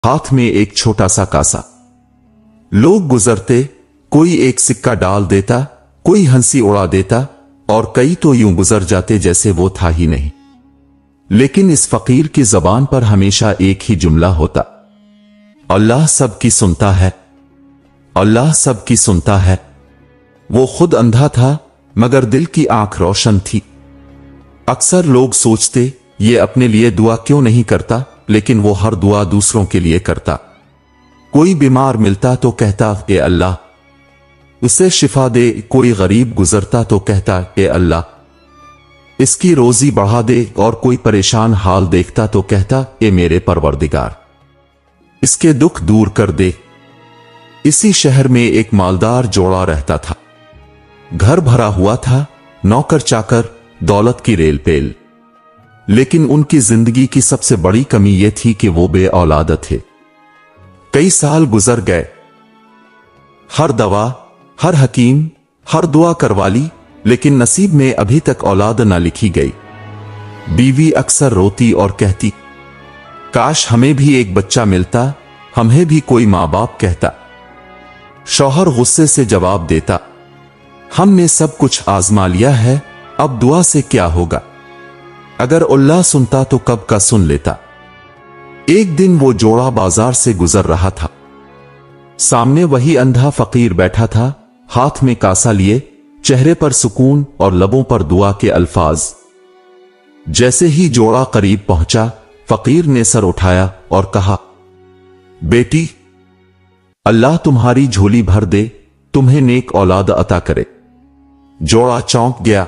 हाथ में एक छोटा सा कासा। लोग गुजरते, कोई एक सिक्का डाल देता, कोई हंसी उड़ा देता और कई तो यूं गुजर जाते जैसे वो था ही नहीं। लेकिन इस फकीर की जबान पर हमेशा एक ही जुमला होता, अल्लाह सबकी सुनता है, अल्लाह सबकी सुनता है। वो खुद अंधा था मगर दिल की आंख रोशन थी। अक्सर लोग सोचते ये अपने लिए दुआ क्यों नहीं करता, लेकिन वो हर दुआ दूसरों के लिए करता। कोई बीमार मिलता तो कहता ए अल्लाह उसे शिफा दे, कोई गरीब गुजरता तो कहता ए अल्लाह इसकी रोजी बढ़ा दे, और कोई परेशान हाल देखता तो कहता ए मेरे परवरदिगार इसके दुख दूर कर दे। इसी शहर में एक मालदार जोड़ा रहता था। घर भरा हुआ था, नौकर चाकर, दौलत की रेल पेल। लेकिन उनकी जिंदगी की सबसे बड़ी कमी यह थी कि वो बे औलाद थे। कई साल गुजर गए, हर दवा, हर हकीम, हर दुआ करवा ली, लेकिन नसीब में अभी तक औलाद न लिखी गई। बीवी अक्सर रोती और कहती, काश हमें भी एक बच्चा मिलता, हमें भी कोई मां बाप कहता। शौहर गुस्से से जवाब देता, हमने सब कुछ आजमा लिया है, अब दुआ से क्या होगा? अगर अल्लाह सुनता तो कब का सुन लेता। एक दिन वो जोड़ा बाजार से गुजर रहा था। सामने वही अंधा फकीर बैठा था, हाथ में कासा लिए, चेहरे पर सुकून और लबों पर दुआ के अल्फाज। जैसे ही जोड़ा करीब पहुंचा, फकीर ने सर उठाया और कहा, बेटी अल्लाह तुम्हारी झोली भर दे, तुम्हें नेक औलाद अता करे। जोड़ा चौंक गया।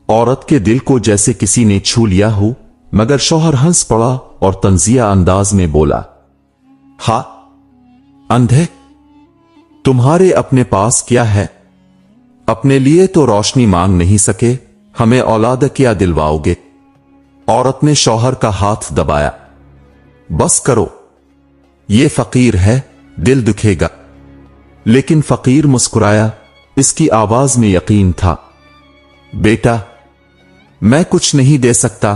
औरत के दिल को जैसे किसी ने छू लिया हो, मगर शौहर हंस पड़ा और तंजिया अंदाज में बोला, हा अंधे, तुम्हारे अपने पास क्या है? अपने लिए तो रोशनी मांग नहीं सके, हमें औलाद क्या दिलवाओगे? औरत ने शौहर का हाथ दबाया, बस करो, ये फकीर है, दिल दुखेगा। लेकिन फकीर मुस्कुराया, इसकी आवाज में यकीन था। बेटा मैं कुछ नहीं दे सकता,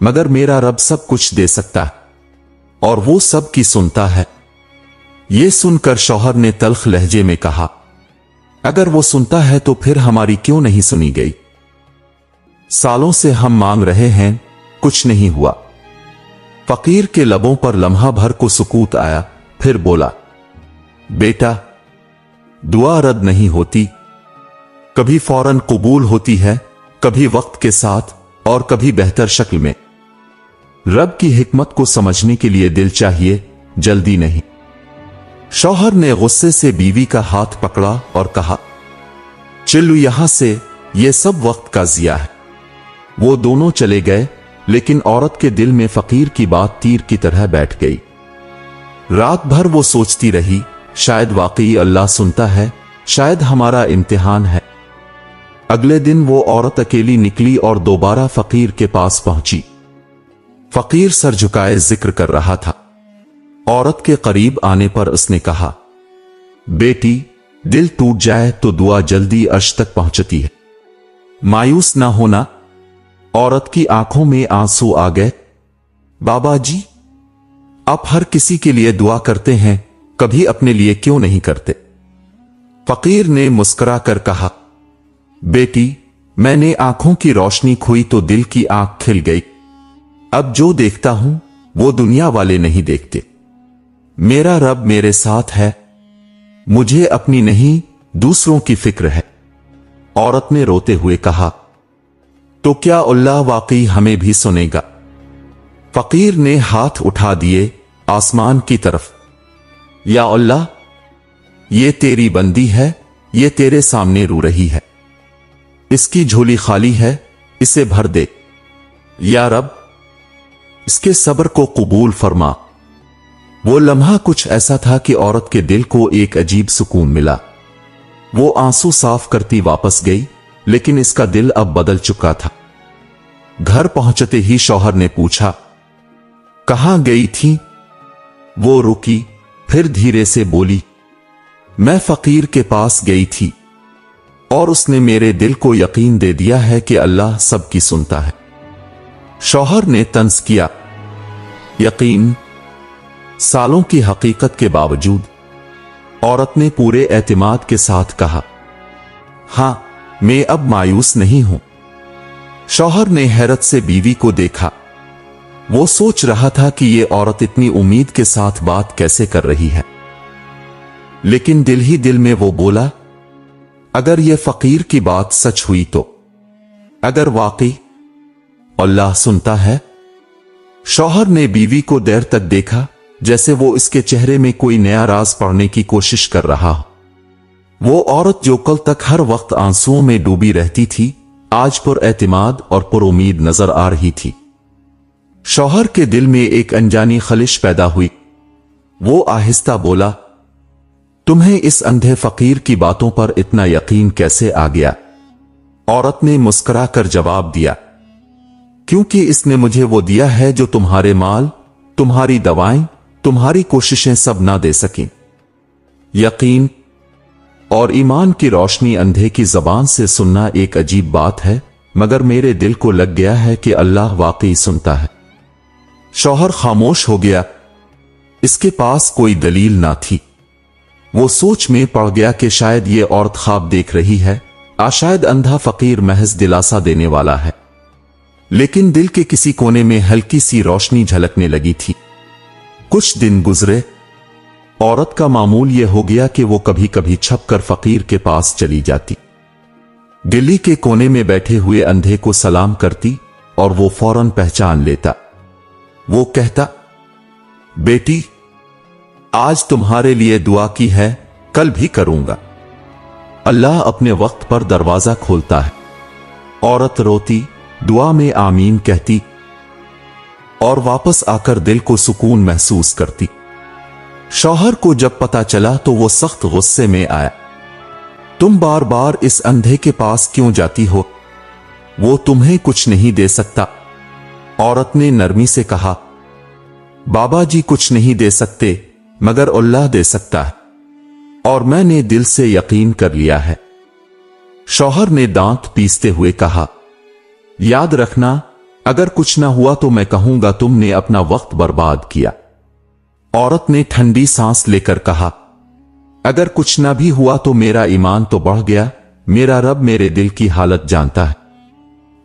मगर मेरा रब सब कुछ दे सकता है, और वो सब की सुनता है। ये सुनकर शौहर ने तल्ख लहजे में कहा, अगर वो सुनता है तो फिर हमारी क्यों नहीं सुनी गई? सालों से हम मांग रहे हैं, कुछ नहीं हुआ। फकीर के लबों पर लम्हा भर को सुकूत आया, फिर बोला, बेटा दुआ रद्द नहीं होती, कभी फौरन कबूल होती है, कभी वक्त के साथ और कभी बेहतर शक्ल में। रब की हिकमत को समझने के लिए दिल चाहिए, जल्दी नहीं। शौहर ने गुस्से से बीवी का हाथ पकड़ा और कहा, चलो यहां से, यह सब वक्त का जिया है। वो दोनों चले गए, लेकिन औरत के दिल में फकीर की बात तीर की तरह बैठ गई। रात भर वो सोचती रही, शायद वाकई अल्लाह सुनता है, शायद हमारा इम्तिहान है। अगले दिन वो औरत अकेली निकली और दोबारा फकीर के पास पहुंची। फकीर सर झुकाए जिक्र कर रहा था। औरत के करीब आने पर उसने कहा, बेटी दिल टूट जाए तो दुआ जल्दी अर्श तक पहुंचती है, मायूस ना होना। औरत की आंखों में आंसू आ गए। बाबा जी, आप हर किसी के लिए दुआ करते हैं, कभी अपने लिए क्यों नहीं करते? फकीर ने मुस्कुरा कर कहा, बेटी मैंने आंखों की रोशनी खोई तो दिल की आंख खिल गई। अब जो देखता हूं वो दुनिया वाले नहीं देखते। मेरा रब मेरे साथ है, मुझे अपनी नहीं दूसरों की फिक्र है। औरत ने रोते हुए कहा, तो क्या अल्लाह वाकई हमें भी सुनेगा? फकीर ने हाथ उठा दिए आसमान की तरफ। या अल्लाह, ये तेरी बंदी है, ये तेरे सामने रो रही है, इसकी झोली खाली है, इसे भर दे। या रब, इसके सब्र को कबूल फरमा। वो लम्हा कुछ ऐसा था कि औरत के दिल को एक अजीब सुकून मिला। वो आंसू साफ करती वापस गई, लेकिन इसका दिल अब बदल चुका था। घर पहुंचते ही शौहर ने पूछा, कहां गई थी? वो रुकी, फिर धीरे से बोली, मैं फकीर के पास गई थी और उसने मेरे दिल को यकीन दे दिया है कि अल्लाह सबकी सुनता है। शौहर ने तंज किया, यकीन? सालों की हकीकत के बावजूद औरत ने पूरे एतमाद के साथ कहा, हां, मैं अब मायूस नहीं हूं। शौहर ने हैरत से बीवी को देखा। वो सोच रहा था कि ये औरत इतनी उम्मीद के साथ बात कैसे कर रही है, लेकिन दिल ही दिल में वो बोला, अगर ये फकीर की बात सच हुई तो अगर वाकई अल्लाह सुनता है। शौहर ने बीवी को देर तक देखा, जैसे वो इसके चेहरे में कोई नया राज पढ़ने की कोशिश कर रहा हो। वो औरत जो कल तक हर वक्त आंसुओं में डूबी रहती थी, आज पर एतमाद और पर उम्मीद नजर आ रही थी। शौहर के दिल में एक अनजानी खलिश पैदा हुई। वो आहिस्ता बोला, तुम्हें इस अंधे फकीर की बातों पर इतना यकीन कैसे आ गया? औरत ने मुस्कुराकर जवाब दिया, क्योंकि इसने मुझे वो दिया है जो तुम्हारे माल, तुम्हारी दवाएं, तुम्हारी कोशिशें सब ना दे सकें। यकीन और ईमान की रोशनी अंधे की जबान से सुनना एक अजीब बात है, मगर मेरे दिल को लग गया है कि अल्लाह वाकई सुनता है। शौहर खामोश हो गया। इसके पास कोई दलील ना थी। वो सोच में पड़ गया कि शायद ये औरत ख्वाब देख रही है, शायद अंधा फकीर महज दिलासा देने वाला है। लेकिन दिल के किसी कोने में हल्की सी रोशनी झलकने लगी थी। कुछ दिन गुजरे। औरत का मामूल यह हो गया कि वो कभी कभी छपकर फकीर के पास चली जाती, दिल्ली के कोने में बैठे हुए अंधे को सलाम करती और वो फौरन पहचान लेता। वो कहता, बेटी, आज तुम्हारे लिए दुआ की है, कल भी करूंगा। अल्लाह अपने वक्त पर दरवाजा खोलता है। औरत रोती, दुआ में आमीन कहती और वापस आकर दिल को सुकून महसूस करती। शौहर को जब पता चला तो वो सख्त गुस्से में आया। तुम बार बार इस अंधे के पास क्यों जाती हो? वो तुम्हें कुछ नहीं दे सकता। औरत ने नरमी से कहा, बाबा जी कुछ नहीं दे सकते, मगर अल्लाह दे सकता है, और मैंने दिल से यकीन कर लिया है। शौहर ने दांत पीसते हुए कहा, याद रखना, अगर कुछ ना हुआ तो मैं कहूंगा तुमने अपना वक्त बर्बाद किया। औरत ने ठंडी सांस लेकर कहा, अगर कुछ ना भी हुआ तो मेरा ईमान तो बढ़ गया, मेरा रब मेरे दिल की हालत जानता है।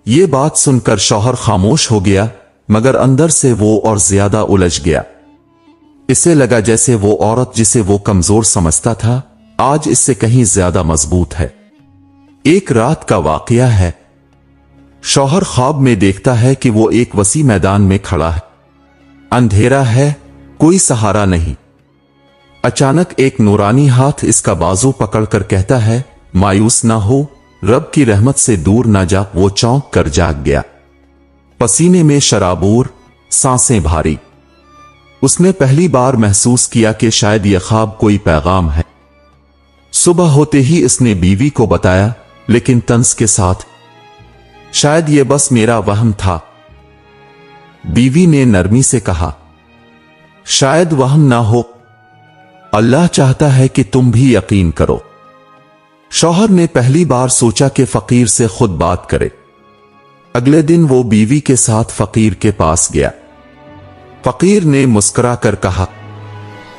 ये बात सुनकर शौहर खामोश हो गया, मगर अंदर से वो और ज्यादा उलझ गया। इसे लगा जैसे वो औरत जिसे वो कमजोर समझता था, आज इससे कहीं ज्यादा मजबूत है। एक रात का वाकया है। शौहर ख्वाब में देखता है कि वो एक वसी मैदान में खड़ा है। अंधेरा है, कोई सहारा नहीं। अचानक एक नूरानी हाथ इसका बाजू पकड़कर कहता है, मायूस ना हो, रब की रहमत से दूर ना जा। वो चौंक कर जाग गया, पसीने में शराबूर, सांसें भारी। उसने पहली बार महसूस किया कि शायद यह ख्वाब कोई पैगाम है। सुबह होते ही इसने बीवी को बताया, लेकिन तंज के साथ, शायद यह बस मेरा वहम था। बीवी ने नरमी से कहा, शायद वहम ना हो, अल्लाह चाहता है कि तुम भी यकीन करो। शौहर ने पहली बार सोचा कि फकीर से खुद बात करे। अगले दिन वो बीवी के साथ फकीर के पास गया। फकीर ने मुस्कुराकर कहा,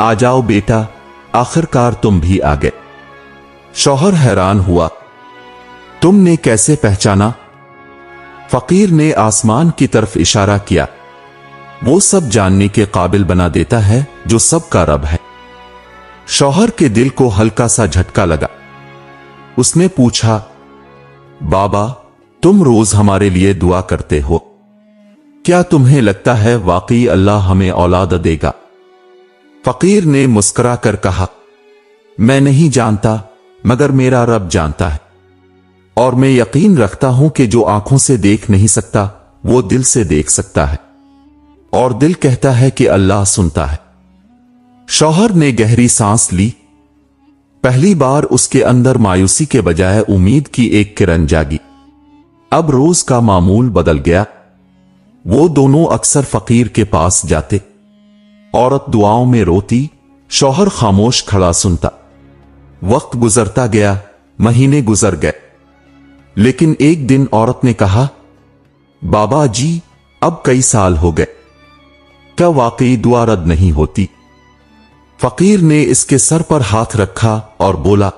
आ जाओ बेटा, आखिरकार तुम भी आ गए। शौहर हैरान हुआ, तुमने कैसे पहचाना? फकीर ने आसमान की तरफ इशारा किया। वो सब जानने के काबिल बना देता है जो सबका रब है। शौहर के दिल को हल्का सा झटका लगा। उसने पूछा, बाबा, तुम रोज हमारे लिए दुआ करते हो, क्या तुम्हें लगता है वाकई अल्लाह हमें औलाद देगा? फकीर ने मुस्कुराकर कहा, मैं नहीं जानता, मगर मेरा रब जानता है, और मैं यकीन रखता हूं कि जो आंखों से देख नहीं सकता वो दिल से देख सकता है, और दिल कहता है कि अल्लाह सुनता है। शौहर ने गहरी सांस ली। पहली बार उसके अंदर मायूसी के बजाय उम्मीद की एक किरण जागी। अब रोज का मामूल बदल गया। वो दोनों अक्सर फकीर के पास जाते। औरत दुआओं में रोती, शौहर खामोश खड़ा सुनता। वक्त गुजरता गया, महीने गुजर गए, लेकिन एक दिन औरत ने कहा, बाबा जी, अब कई साल हो गए, क्या वाकई दुआ रद्द नहीं होती? फकीर ने इसके सर पर हाथ रखा और बोला,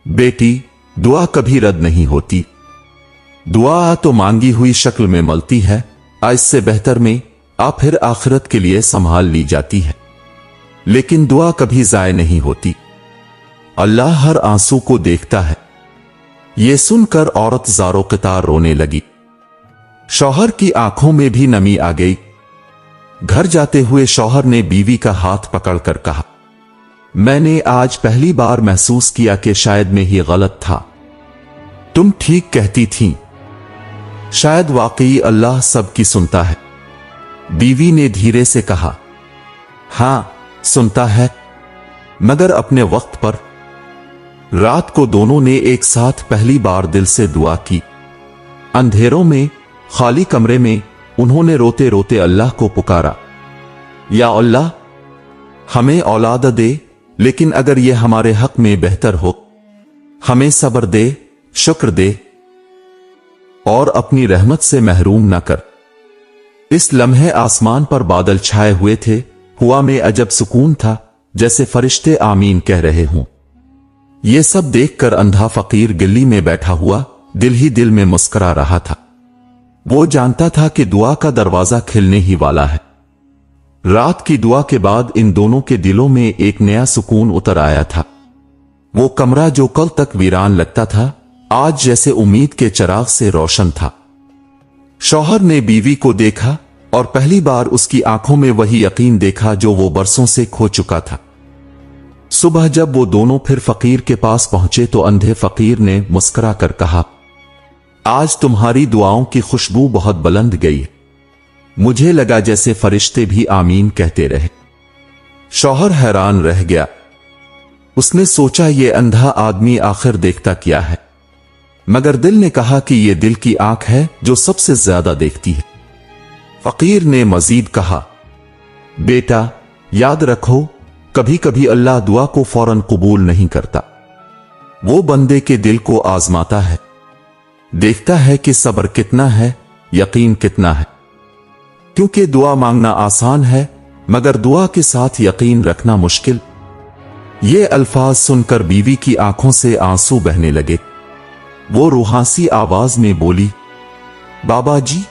बेटी, दुआ कभी रद्द नहीं होती। दुआ तो मांगी हुई शक्ल में मिलती है, इससे बेहतर में आप फिर आखिरत के लिए संभाल ली जाती है, लेकिन दुआ कभी जाय नहीं होती। अल्लाह हर आंसू को देखता है। यह सुनकर औरत ज़ारो क़तार रोने लगी। शौहर की आंखों में भी नमी आ गई। घर जाते हुए शौहर ने बीवी का हाथ पकड़कर कहा, मैंने आज पहली बार महसूस किया कि शायद मैं ही गलत था। तुम ठीक कहती थीं। शायद वाकई अल्लाह सबकी सुनता है। बीवी ने धीरे से कहा, हां, सुनता है, मगर अपने वक्त पर। रात को दोनों ने एक साथ पहली बार दिल से दुआ की। अंधेरों में, खाली कमरे में उन्होंने रोते रोते अल्लाह को पुकारा, या अल्लाह, हमें औलाद दे, लेकिन अगर यह हमारे हक में बेहतर हो, हमें सब्र दे, शुक्र दे, और अपनी रहमत से महरूम न कर। इस लम्हे आसमान पर बादल छाए हुए थे। हुआ में अजब सुकून था, जैसे फरिश्ते आमीन कह रहे हों। यह सब देखकर अंधा फकीर गिल्ली में बैठा हुआ दिल ही दिल में मुस्कुरा रहा था। वो जानता था कि दुआ का दरवाजा खिलने ही वाला है। रात की दुआ के बाद इन दोनों के दिलों में एक नया सुकून उतर आया था। वो कमरा जो कल तक वीरान लगता था, आज जैसे उम्मीद के चिराग से रोशन था। शौहर ने बीवी को देखा और पहली बार उसकी आंखों में वही यकीन देखा जो वो बरसों से खो चुका था। सुबह जब वो दोनों फिर फकीर के पास पहुंचे तो अंधे फकीर ने मुस्कुरा कर कहा, आज तुम्हारी दुआओं की खुशबू बहुत बुलंद गई है। मुझे लगा जैसे फरिश्ते भी आमीन कहते रहे। शौहर हैरान रह गया। उसने सोचा ये अंधा आदमी आखिर देखता क्या है, मगर दिल ने कहा कि यह दिल की आंख है जो सबसे ज्यादा देखती है। फकीर ने मजीद कहा, बेटा, याद रखो, कभी कभी अल्लाह दुआ को फौरन कबूल नहीं करता। वो बंदे के दिल को आजमाता है, देखता है कि सब्र कितना है, यकीन कितना है। क्योंकि दुआ मांगना आसान है, मगर दुआ के साथ यकीन रखना मुश्किल। ये अल्फाज सुनकर बीवी की आंखों से आंसू बहने लगे। वो रूहासी आवाज में बोली, बाबा जी,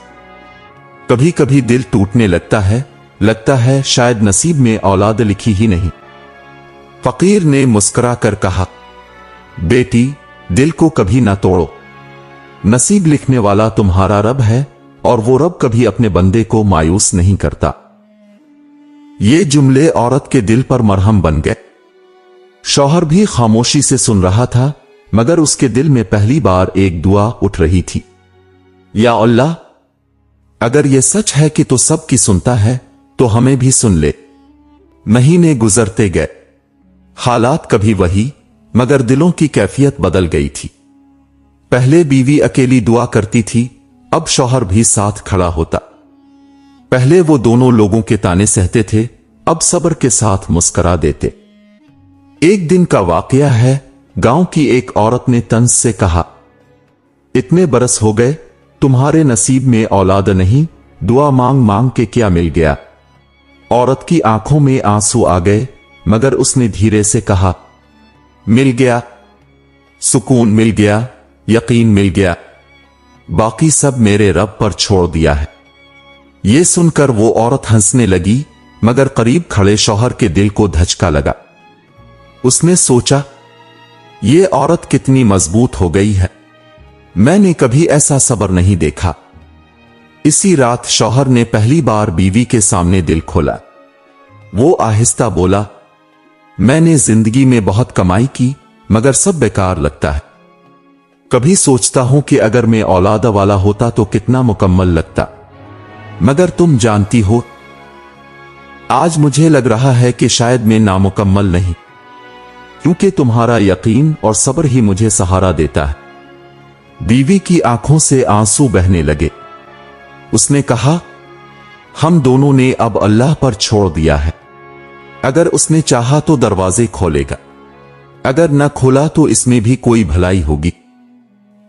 कभी कभी दिल टूटने लगता है शायद नसीब में औलाद लिखी ही नहीं। फकीर ने मुस्कुरा कर कहा, बेटी, दिल को कभी ना तोड़ो। नसीब लिखने वाला तुम्हारा रब है और वो रब कभी अपने बंदे को मायूस नहीं करता। ये जुमले औरत के दिल पर मरहम बन गए। शौहर भी खामोशी से सुन रहा था, मगर उसके दिल में पहली बार एक दुआ उठ रही थी, या अल्लाह, अगर यह सच है कि तो सबकी सुनता है तो हमें भी सुन ले। महीने गुजरते गए। हालात कभी वही, मगर दिलों की कैफियत बदल गई थी। पहले बीवी अकेली दुआ करती थी, अब शौहर भी साथ खड़ा होता। पहले वो दोनों लोगों के ताने सहते थे, अब सब्र के साथ मुस्कुरा देते। एक दिन का वाकया है। गांव की एक औरत ने तंज से कहा, इतने बरस हो गए, तुम्हारे नसीब में औलाद नहीं, दुआ मांग मांग के क्या मिल गया। औरत की आंखों में आंसू आ गए, मगर उसने धीरे से कहा, मिल गया, सुकून मिल गया, यकीन मिल गया, बाकी सब मेरे रब पर छोड़ दिया है। यह सुनकर वो औरत हंसने लगी, मगर करीब खड़े शौहर के दिल को धचका लगा। उसने सोचा, ये औरत कितनी मजबूत हो गई है, मैंने कभी ऐसा सब्र नहीं देखा। इसी रात शौहर ने पहली बार बीवी के सामने दिल खोला। वो आहिस्ता बोला, मैंने जिंदगी में बहुत कमाई की, मगर सब बेकार लगता है। कभी सोचता हूं कि अगर मैं औलाद वाला होता तो कितना मुकम्मल लगता, मगर तुम जानती हो, आज मुझे लग रहा है कि शायद मैं नामुकम्मल नहीं, क्योंकि तुम्हारा यकीन और सब्र ही मुझे सहारा देता है। बीवी की आंखों से आंसू बहने लगे। उसने कहा, हम दोनों ने अब अल्लाह पर छोड़ दिया है। अगर उसने चाहा तो दरवाजे खोलेगा, अगर न खोला तो इसमें भी कोई भलाई होगी।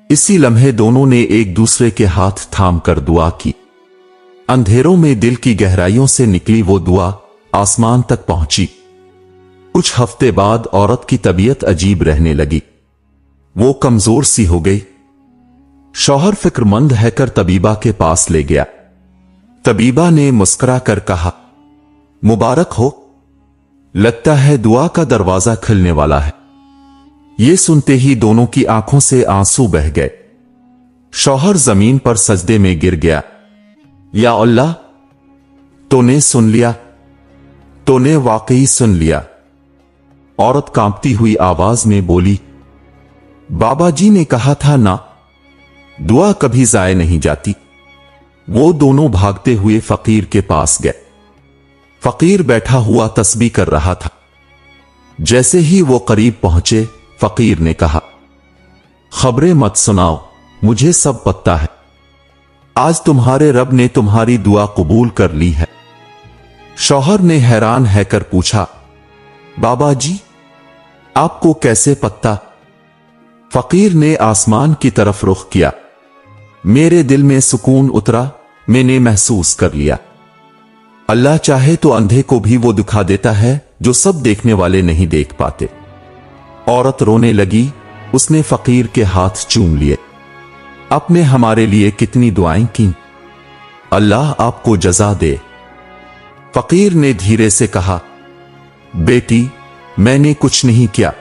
इसी लम्हे दोनों ने एक दूसरे के हाथ थाम कर दुआ की। अंधेरों में दिल की गहराइयों से निकली वो दुआ आसमान तक पहुंची। कुछ हफ्ते बाद औरत की तबीयत अजीब रहने लगी। वो कमजोर सी हो गई। शौहर फिक्रमंद है तबीबा के पास ले गया। तबीबा ने मुस्कुरा कर कहा, मुबारक हो, लगता है दुआ का दरवाजा खुलने वाला है। ये सुनते ही दोनों की आंखों से आंसू बह गए। शौहर जमीन पर सजदे में गिर गया। या अल्लाह, तूने सुन लिया, तूने वाकई सुन लिया। औरत कांपती हुई आवाज में बोली, बाबा जी ने कहा था ना, दुआ कभी जाए नहीं जाती। वो दोनों भागते हुए फकीर के पास गए। फकीर बैठा हुआ तस्बीह कर रहा था। जैसे ही वो करीब पहुंचे, फकीर ने कहा, खबरें मत सुनाओ, मुझे सब पता है। आज तुम्हारे रब ने तुम्हारी दुआ कबूल कर ली है। शौहर ने हैरान होकर पूछा, बाबा जी, आपको कैसे पता? फकीर ने आसमान की तरफ रुख किया। मेरे दिल में सुकून उतरा, मैंने महसूस कर लिया। अल्लाह चाहे तो अंधे को भी वो दिखा देता है जो सब देखने वाले नहीं देख पाते। औरत रोने लगी। उसने फकीर के हाथ चूम लिए। आपने हमारे लिए कितनी दुआएं की, अल्लाह आपको जजा दे। फकीर ने धीरे से कहा, बेटी, मैंने कुछ नहीं किया,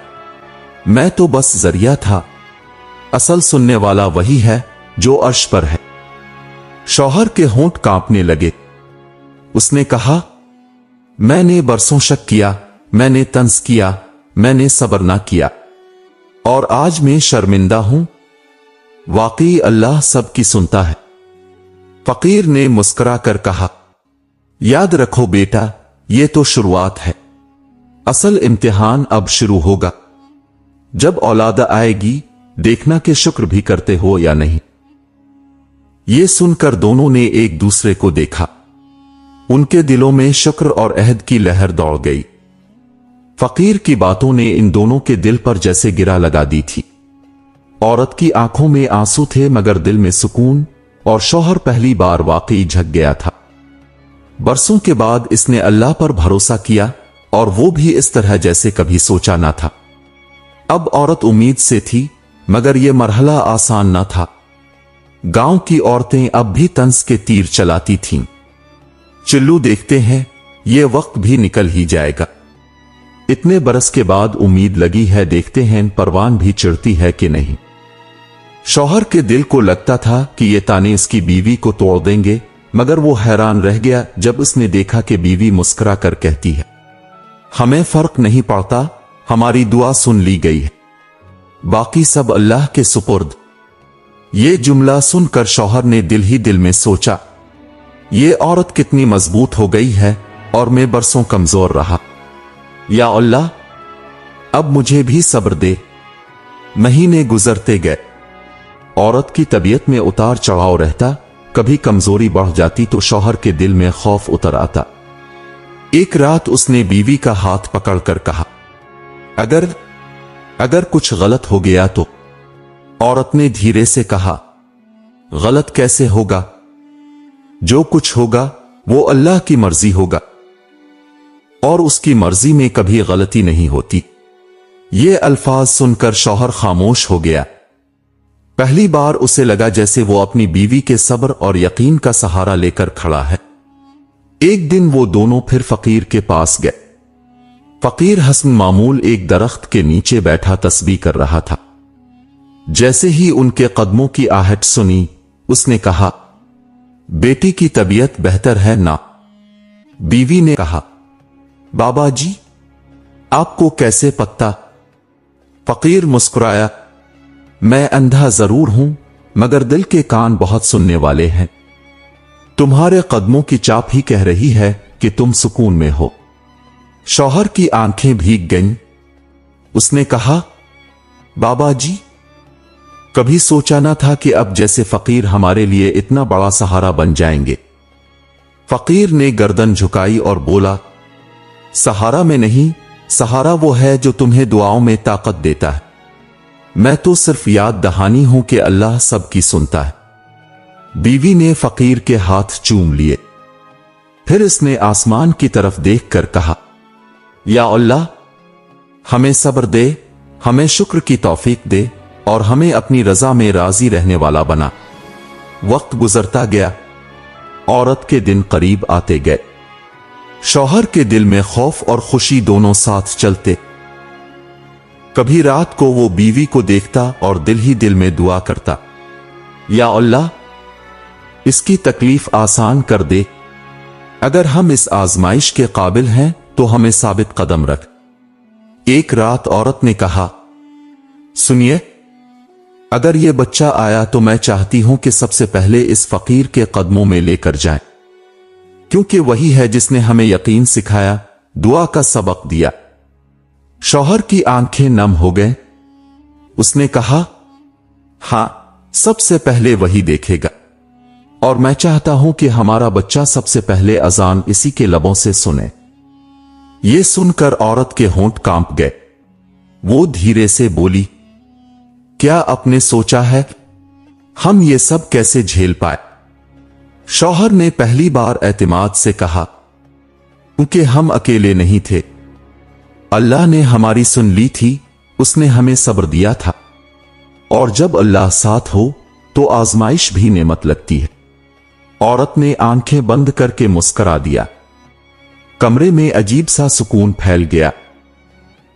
मैं तो बस जरिया था। असल सुनने वाला वही है जो अर्श पर है। शौहर के होंठ कांपने लगे। उसने कहा, मैंने बरसों शक किया, मैंने तंज किया, मैंने सब्र ना किया, और आज मैं शर्मिंदा हूं। वाकई अल्लाह सबकी सुनता है। फकीर ने मुस्कुरा कर कहा, याद रखो बेटा, ये तो शुरुआत है, असल इम्तिहान अब शुरू होगा। जब औलाद आएगी, देखना कि शुक्र भी करते हो या नहीं। ये सुनकर दोनों ने एक दूसरे को देखा। उनके दिलों में शुक्र और अहद की लहर दौड़ गई। फकीर की बातों ने इन दोनों के दिल पर जैसे गिरा लगा दी थी। औरत की आंखों में आंसू थे मगर दिल में सुकून, और शौहर पहली बार वाकई झक गया था। बरसों के बाद इसने अल्लाह पर भरोसा किया, और वो भी इस तरह जैसे कभी सोचा ना था। अब औरत उम्मीद से थी, मगर यह मरहला आसान न था। गांव की औरतें अब भी तंज के तीर चलाती थीं। चिल्लू देखते हैं, ये वक्त भी निकल ही जाएगा। इतने बरस के बाद उम्मीद लगी है, देखते हैं परवान भी चिढ़ती है कि नहीं। शौहर के दिल को लगता था कि ये ताने इसकी बीवी को तोड़ देंगे, मगर वो हैरान रह गया जब उसने देखा कि बीवी मुस्कुरा कर कहती है, हमें फर्क नहीं पड़ता, हमारी दुआ सुन ली गई है, बाकी सब अल्लाह के सुपुर्द। ये जुमला सुनकर शौहर ने दिल ही दिल में सोचा, ये औरत कितनी मजबूत हो गई है और मैं बरसों कमजोर रहा। या अल्लाह, अब मुझे भी सब्र दे। महीने गुजरते गए। औरत की तबीयत में उतार चढ़ाव रहता, कभी कमजोरी बढ़ जाती तो शौहर के दिल में खौफ उतर आता। एक रात उसने बीवी का हाथ पकड़कर कहा, अगर कुछ गलत हो गया तो? औरत ने धीरे से कहा, गलत कैसे होगा? जो कुछ होगा वो अल्लाह की मर्जी होगा, और उसकी मर्जी में कभी गलती नहीं होती। ये अल्फाज सुनकर शौहर खामोश हो गया। पहली बार उसे लगा जैसे वो अपनी बीवी के सब्र और यकीन का सहारा लेकर खड़ा है। एक दिन वो दोनों फिर फकीर के पास गए। फकीर हसन मामूल एक दरख्त के नीचे बैठा तस्बीह कर रहा था। जैसे ही उनके कदमों की आहट सुनी, उसने कहा, बेटी की तबीयत बेहतर है ना? बीवी ने कहा, बाबा जी, आपको कैसे पता? फकीर मुस्कुराया, मैं अंधा जरूर हूं, मगर दिल के कान बहुत सुनने वाले हैं। तुम्हारे कदमों की चाप ही कह रही है कि तुम सुकून में हो। शौहर की आंखें भीग गईं। उसने कहा, बाबा जी, कभी सोचा ना था कि अब जैसे फकीर हमारे लिए इतना बड़ा सहारा बन जाएंगे। फकीर ने गर्दन झुकाई और बोला, सहारा में नहीं, सहारा वो है जो तुम्हें दुआओं में ताकत देता है। मैं तो सिर्फ याद दहानी हूं कि अल्लाह सबकी सुनता है। बीवी ने फकीर के हाथ चूम लिए। फिर इसने आसमान की तरफ देखकर कहा, या अल्लाह, हमें सब्र दे, हमें शुक्र की तौफीक दे और हमें अपनी रजा में राजी रहने वाला बना। वक्त गुजरता गया, औरत के दिन करीब आते गए। शौहर के दिल में खौफ और खुशी दोनों साथ चलते। कभी रात को वो बीवी को देखता और दिल ही दिल में दुआ करता, या अल्लाह इसकी तकलीफ आसान कर दे। अगर हम इस आजमाइश के काबिल हैं तो हमें साबित कदम रख। एक रात औरत ने कहा, सुनिए, अगर ये बच्चा आया तो मैं चाहती हूं कि सबसे पहले इस फकीर के कदमों में लेकर जाएं, क्योंकि वही है जिसने हमें यकीन सिखाया, दुआ का सबक दिया। शौहर की आंखें नम हो गए। उसने कहा, हां, सबसे पहले वही देखेगा और मैं चाहता हूं कि हमारा बच्चा सबसे पहले अजान इसी के लबों से सुने। ये सुनकर औरत के होंठ कांप गए। वो धीरे से बोली, क्या आपने सोचा है हम ये सब कैसे झेल पाए? शौहर ने पहली बार एतमाद से कहा, क्योंकि हम अकेले नहीं थे, अल्लाह ने हमारी सुन ली थी, उसने हमें सब्र दिया था, और जब अल्लाह साथ हो तो आजमाइश भी नेमत लगती है। औरत ने आंखें बंद करके मुस्करा दिया। कमरे में अजीब सा सुकून फैल गया।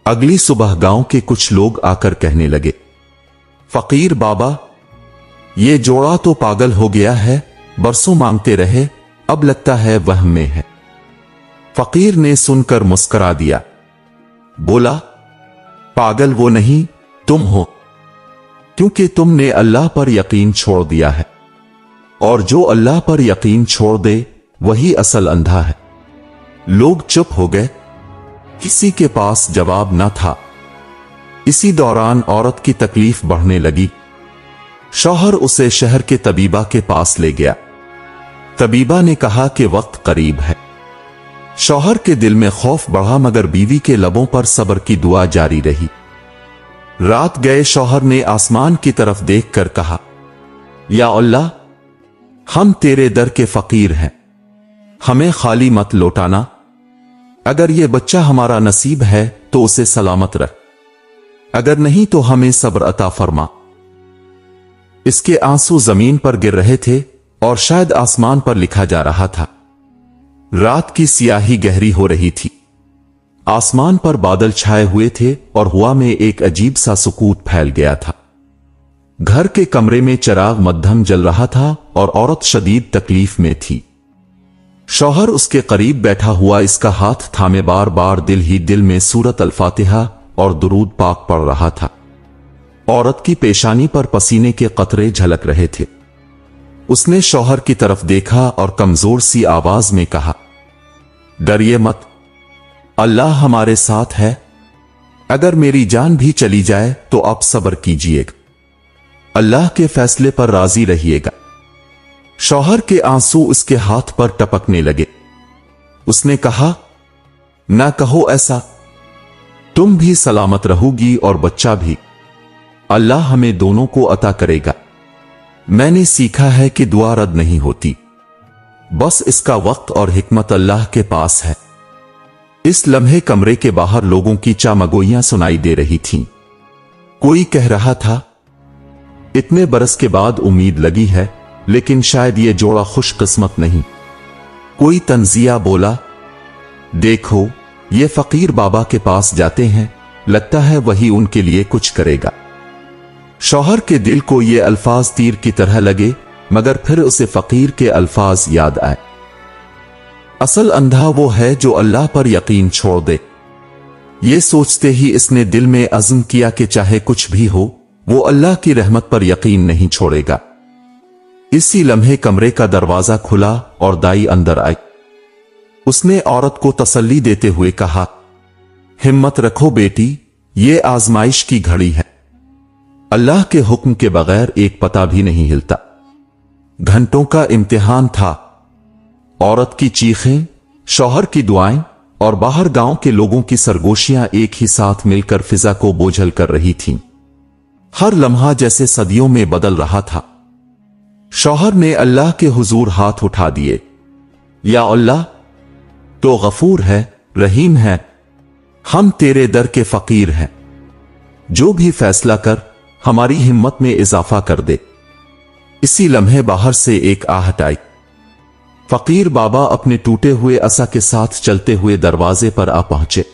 अगली सुबह गांव के कुछ लोग आकर कहने लगे, फकीर बाबा, ये जोड़ा तो पागल हो गया है, बरसों मांगते रहे, अब लगता है वहम में है। फकीर ने सुनकर मुस्करा दिया, बोला, पागल वो नहीं, तुम हो, क्योंकि तुमने अल्लाह पर यकीन छोड़ दिया है, और जो अल्लाह पर यकीन छोड़ दे वही असल अंधा है। लोग चुप हो गए, किसी के पास जवाब न था। इसी दौरान औरत की तकलीफ बढ़ने लगी। शौहर उसे शहर के तबीबा के पास ले गया। तबीबा ने कहा कि वक्त करीब है। शौहर के दिल में खौफ बढ़ा, मगर बीवी के लबों पर सब्र की दुआ जारी रही। रात गए शौहर ने आसमान की तरफ देखकर कहा, या अल्लाह, हम तेरे दर के फकीर हैं, हमें खाली मत लौटाना। अगर ये बच्चा हमारा नसीब है तो उसे सलामत रख, अगर नहीं तो हमें सब्र अता फरमा। इसके आंसू जमीन पर गिर रहे थे और शायद आसमान पर लिखा जा रहा था। रात की सियाही गहरी हो रही थी। आसमान पर बादल छाए हुए थे और हवा में एक अजीब सा सुकून फैल गया था। घर के कमरे में चिराग मध्यम जल रहा था और औरत शदीद तकलीफ में थी। शौहर उसके करीब बैठा हुआ इसका हाथ थामे बार बार दिल ही दिल में सूरत अल-फातिहा और दुरूद पाक पढ़ रहा था। औरत की पेशानी पर पसीने के कतरे झलक रहे थे। उसने शौहर की तरफ देखा और कमजोर सी आवाज में कहा, डरिए मत, अल्लाह हमारे साथ है। अगर मेरी जान भी चली जाए तो आप सब्र कीजिएगा, अल्लाह के फैसले पर राजी रहिएगा। शौहर के आंसू उसके हाथ पर टपकने लगे। उसने कहा, ना कहो ऐसा, तुम भी सलामत रहोगी और बच्चा भी, अल्लाह हमें दोनों को अता करेगा। मैंने सीखा है कि दुआ रद्द नहीं होती, बस इसका वक्त और हिकमत अल्लाह के पास है। इस लम्हे कमरे के बाहर लोगों की चामगोइयां सुनाई दे रही थीं। कोई कह रहा था, इतने बरस के बाद उम्मीद लगी है, लेकिन शायद ये जोड़ा खुशकिस्मत नहीं। कोई तंजिया बोला, देखो ये फकीर बाबा के पास जाते हैं, लगता है वही उनके लिए कुछ करेगा। शौहर के दिल को ये अल्फाज तीर की तरह लगे, मगर फिर उसे फकीर के अल्फाज याद आए, असल अंधा वो है जो अल्लाह पर यकीन छोड़ दे। ये सोचते ही इसने दिल में अज़्म किया कि चाहे कुछ भी हो, वो अल्लाह की रहमत पर यकीन नहीं छोड़ेगा। इसी लम्हे कमरे का दरवाजा खुला और दाई अंदर आई। उसने औरत को तसल्ली देते हुए कहा, हिम्मत रखो बेटी, ये आजमाइश की घड़ी है। अल्लाह के हुक्म के बगैर एक पता भी नहीं हिलता। घंटों का इम्तिहान था। औरत की चीखें, शौहर की दुआएं और बाहर गांव के लोगों की सरगोशियां एक ही साथ मिलकर फिजा को बोझल कर रही थीं। हर लम्हा जैसे सदियों में बदल रहा था। शौहर ने अल्लाह के हुजूर हाथ उठा दिए, या अल्लाह तो गफूर है, रहीम है, हम तेरे दर के फकीर हैं, जो भी फैसला कर हमारी हिम्मत में इजाफा कर दे। इसी लम्हे बाहर से एक आहट आई। फकीर बाबा अपने टूटे हुए असा के साथ चलते हुए दरवाजे पर आ पहुंचे।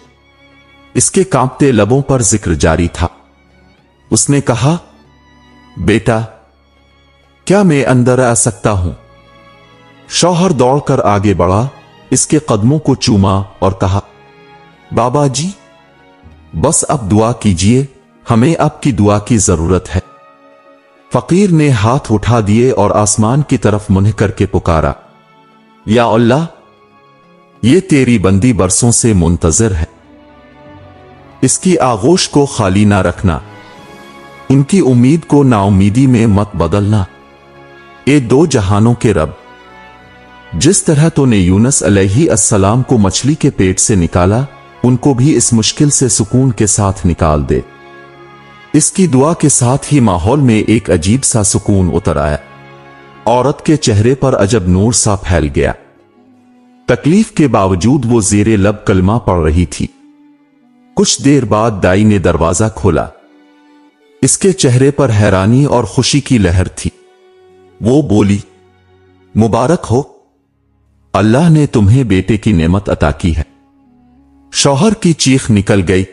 इसके कांपते लबों पर जिक्र जारी था। उसने कहा, बेटा, क्या मैं अंदर आ सकता हूं? शौहर दौड़कर आगे बढ़ा, इसके कदमों को चूमा और कहा, बाबा जी, बस अब दुआ कीजिए, हमें आपकी दुआ की जरूरत है। फकीर ने हाथ उठा दिए और आसमान की तरफ मुंह करके पुकारा, या अल्लाह, ये तेरी बंदी बरसों से मुंतजर है, इसकी आगोश को खाली ना रखना, इनकी उम्मीद को नाउमीदी में मत बदलना। ए दो जहानों के रब, जिस तरह तूने यूनुस अलैहिस्सलाम को मछली के पेट से निकाला, उनको भी इस मुश्किल से सुकून के साथ निकाल दे। इसकी दुआ के साथ ही माहौल में एक अजीब सा सुकून उतर आया। औरत के चेहरे पर अजब नूर सा फैल गया। तकलीफ के बावजूद वो ज़ेरे लब कलमा पढ़ रही थी। कुछ देर बाद दाई ने दरवाजा खोला। इसके चेहरे पर हैरानी और खुशी की लहर थी। वो बोली, मुबारक हो, अल्लाह ने तुम्हें बेटे की नेमत अता की है। शौहर की चीख निकल गई।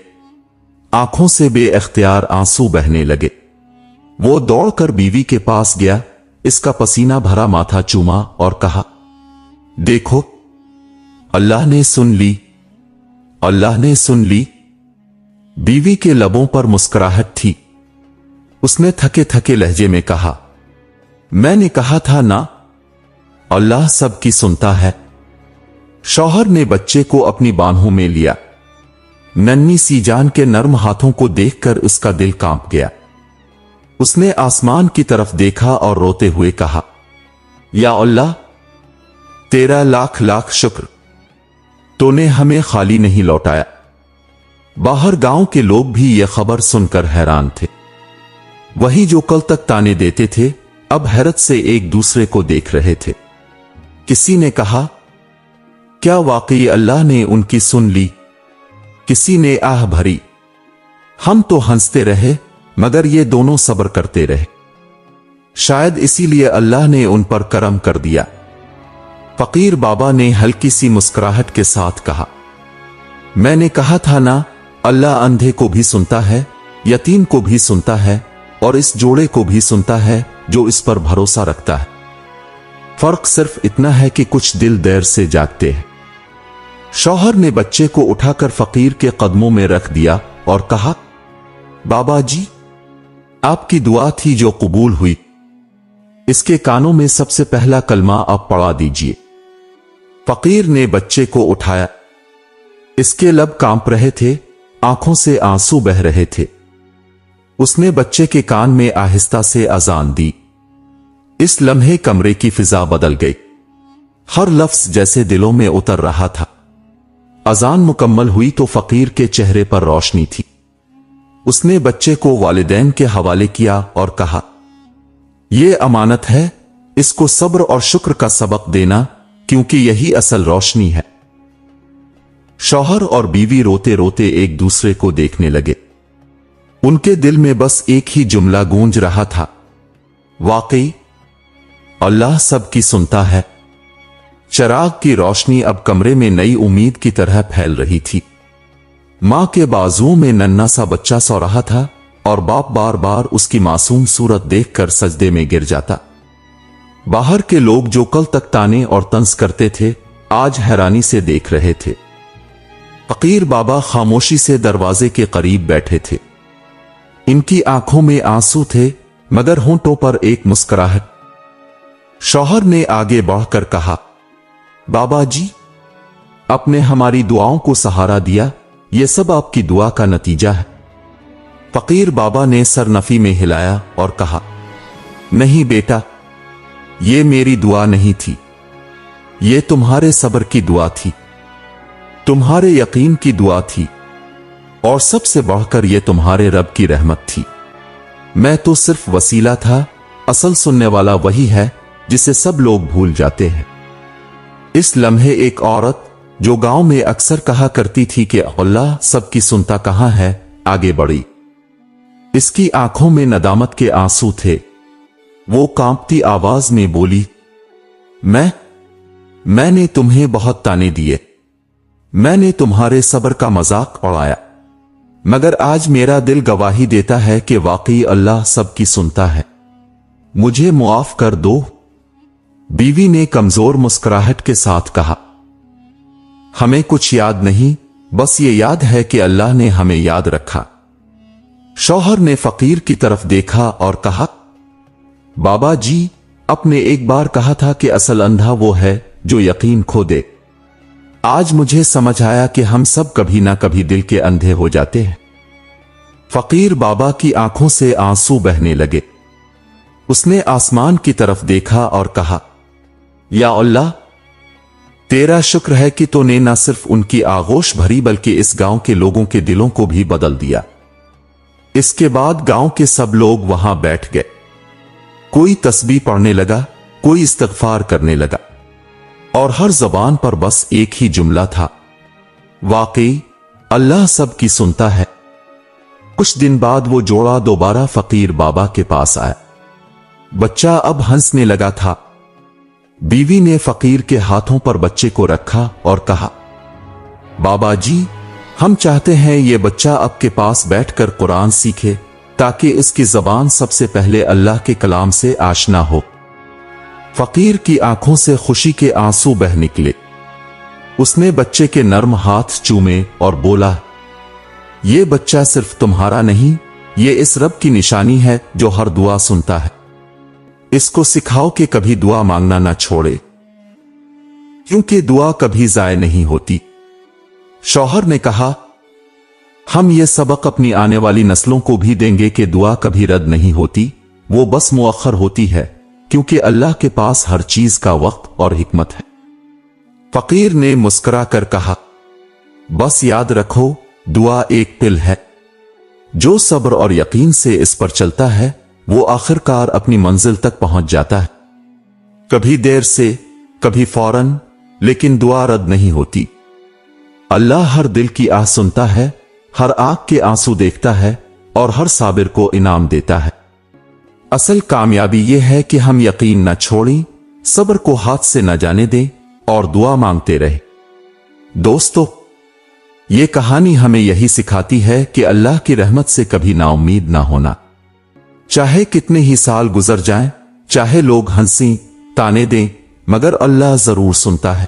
आंखों से बेइख्तियार आंसू बहने लगे। वो दौड़कर बीवी के पास गया, इसका पसीना भरा माथा चूमा और कहा, देखो, अल्लाह ने सुन ली, अल्लाह ने सुन ली। बीवी के लबों पर मुस्कुराहट थी। उसने थके थके लहजे में कहा, मैंने कहा था ना, अल्लाह सबकी सुनता है। शौहर ने बच्चे को अपनी बाहों में लिया। नन्ही सी जान के नर्म हाथों को देखकर उसका दिल कांप गया। उसने आसमान की तरफ देखा और रोते हुए कहा, या अल्लाह, तेरा लाख लाख शुक्र, तूने हमें खाली नहीं लौटाया। बाहर गांव के लोग भी यह खबर सुनकर हैरान थे। वही जो कल तक ताने देते थे, अब हैरत से एक दूसरे को देख रहे थे। किसी ने कहा, क्या वाकई अल्लाह ने उनकी सुन ली? किसी ने आह भरी, हम तो हंसते रहे, मगर ये दोनों सब्र करते रहे, शायद इसीलिए अल्लाह ने उन पर करम कर दिया। फकीर बाबा ने हल्की सी मुस्कुराहट के साथ कहा, मैंने कहा था ना, अल्लाह अंधे को भी सुनता है, यतीम को भी सुनता है, और इस जोड़े को भी सुनता है जो इस पर भरोसा रखता है। फर्क सिर्फ इतना है कि कुछ दिल देर से जागते हैं। शौहर ने बच्चे को उठाकर फकीर के कदमों में रख दिया और कहा, बाबा जी, आपकी दुआ थी जो कबूल हुई। इसके कानों में सबसे पहला कलमा आप पढ़ा दीजिए। फकीर ने बच्चे को उठाया। इसके लब कांप रहे थे, आंखों से आंसू बह रहे थे। उसने बच्चे के कान में आहिस्ता से अजान दी। इस लम्हे कमरे की फिजा बदल गई। हर लफ्ज जैसे दिलों में उतर रहा था। अजान मुकम्मल हुई तो फकीर के चेहरे पर रोशनी थी। उसने बच्चे को वालिदैन के हवाले किया और कहा, यह अमानत है, इसको सब्र और शुक्र का सबक देना, क्योंकि यही असल रोशनी है। शौहर और बीवी रोते रोते एक दूसरे को देखने लगे। उनके दिल में बस एक ही जुमला गूंज रहा था, वाकई अल्लाह सबकी सुनता है। चराग की रोशनी अब कमरे में नई उम्मीद की तरह फैल रही थी। मां के बाजुओं में नन्हा सा बच्चा सो रहा था और बाप बार बार उसकी मासूम सूरत देखकर सजदे में गिर जाता। बाहर के लोग जो कल तक ताने और तंज करते थे, आज हैरानी से देख रहे थे। फकीर बाबा खामोशी से दरवाजे के करीब बैठे थे। इनकी आंखों में आंसू थे, मगर होंठों पर एक मुस्कुराहट। शौहर ने आगे बढ़कर कहा, बाबा जी, आपने हमारी दुआओं को सहारा दिया, यह सब आपकी दुआ का नतीजा है। फकीर बाबा ने सर नफी में हिलाया और कहा, नहीं बेटा, ये मेरी दुआ नहीं थी, ये तुम्हारे सब्र की दुआ थी, तुम्हारे यकीन की दुआ थी, और सबसे बढ़कर यह तुम्हारे रब की रहमत थी। मैं तो सिर्फ वसीला था, असल सुनने वाला वही है जिसे सब लोग भूल जाते हैं। इस लम्हे एक औरत जो गांव में अक्सर कहा करती थी कि अल्लाह सबकी सुनता कहां है, आगे बढ़ी। इसकी आंखों में नदामत के आंसू थे। वो कांपती आवाज में बोली, मैंने तुम्हें बहुत ताने दिए, मैंने तुम्हारे सब्र का मजाक उड़ाया, मगर आज मेरा दिल गवाही देता है कि वाकई अल्लाह सबकी सुनता है, मुझे मुआफ कर दो। बीवी ने कमजोर मुस्कुराहट के साथ कहा, हमें कुछ याद नहीं, बस ये याद है कि अल्लाह ने हमें याद रखा। शौहर ने फकीर की तरफ देखा और कहा, बाबा जी, आपने एक बार कहा था कि असल अंधा वो है जो यकीन खो दे। आज मुझे समझ आया कि हम सब कभी ना कभी दिल के अंधे हो जाते हैं। फकीर बाबा की आंखों से आंसू बहने लगे। उसने आसमान की तरफ देखा और कहा, या अल्लाह, तेरा शुक्र है कि तूने न सिर्फ उनकी आगोश भरी बल्कि इस गांव के लोगों के दिलों को भी बदल दिया। इसके बाद गांव के सब लोग वहां बैठ गए। कोई तस्बीह पढ़ने लगा, कोई इस्तगफार करने लगा, और हर जबान पर बस एक ही जुमला था, वाकई अल्लाह सबकी सुनता है। कुछ दिन बाद वो जोड़ा दोबारा फकीर बाबा के पास आया। बच्चा अब हंसने लगा था। बीवी ने फकीर के हाथों पर बच्चे को रखा और कहा, बाबा जी, हम चाहते हैं ये बच्चा आपके पास बैठकर कुरान सीखे ताकि इसकी जबान सबसे पहले अल्लाह के कलाम से आशना हो। फकीर की आंखों से खुशी के आंसू बह निकले। उसने बच्चे के नर्म हाथ चूमे और बोला, ये बच्चा सिर्फ तुम्हारा नहीं, ये इस रब की निशानी है जो हर दुआ सुनता है। इसको सिखाओ कि कभी दुआ मांगना ना छोड़े, क्योंकि दुआ कभी जाय नहीं होती। शौहर ने कहा, हम ये सबक अपनी आने वाली नस्लों को भी देंगे कि दुआ कभी रद्द नहीं होती, वो बस मुअख्खर होती है, क्योंकि अल्लाह के पास हर चीज का वक्त और हिकमत है। फकीर ने मुस्कुरा कर कहा, बस याद रखो, दुआ एक पिल है, जो सब्र और यकीन से इस पर चलता है वो आखिरकार अपनी मंजिल तक पहुंच जाता है। कभी देर से, कभी फौरन, लेकिन दुआ रद्द नहीं होती। अल्लाह हर दिल की आह सुनता है, हर आंख के आंसू देखता है और हर साबिर को इनाम देता है। असल कामयाबी यह है कि हम यकीन न छोड़ें, सब्र को हाथ से न जाने दें और दुआ मांगते रहें। दोस्तों, ये कहानी हमें यही सिखाती है कि अल्लाह की रहमत से कभी नाउम्मीद ना होना। चाहे कितने ही साल गुजर जाएं, चाहे लोग हंसी ताने दें, मगर अल्लाह जरूर सुनता है।